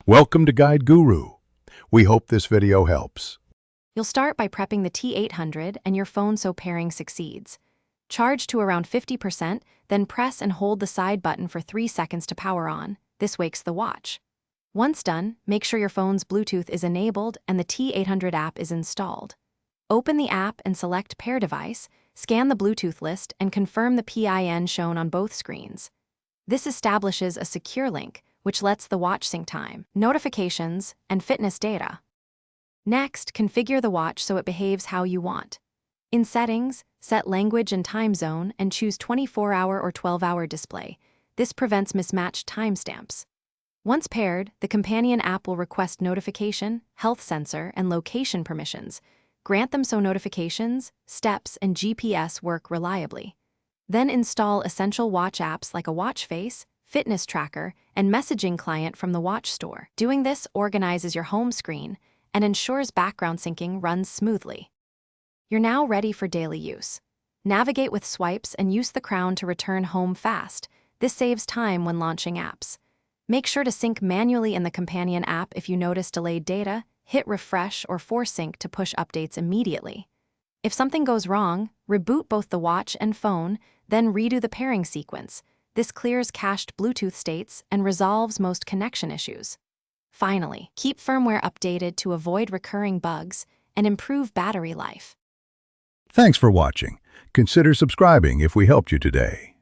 Welcome to Guide Guru. We hope this video helps. You'll start by prepping the T800 and your phone so pairing succeeds. Charge to around 50%, then press and hold the side button for 3 seconds to power on. This wakes the watch. Once done, make sure your phone's Bluetooth is enabled and the T800 app is installed. Open the app and select Pair Device, scan the Bluetooth list, and confirm the PIN shown on both screens. This establishes a secure link, which lets the watch sync time, notifications, and fitness data. Next, configure the watch so it behaves how you want. In Settings, set language and time zone and choose 24-hour or 12-hour display. This prevents mismatched timestamps. Once paired, the companion app will request notification, health sensor, and location permissions. Grant them so notifications, steps, and GPS work reliably. Then install essential watch apps like a watch face, fitness tracker, and messaging client from the watch store. Doing this organizes your home screen and ensures background syncing runs smoothly. You're now ready for daily use. Navigate with swipes and use the crown to return home fast. This saves time when launching apps. Make sure to sync manually in the companion app if you notice delayed data. Hit refresh or force sync to push updates immediately. If something goes wrong, reboot both the watch and phone, then redo the pairing sequence. This clears cached Bluetooth states and resolves most connection issues. Finally, keep firmware updated to avoid recurring bugs and improve battery life. Thanks for watching. Consider subscribing if we helped you today.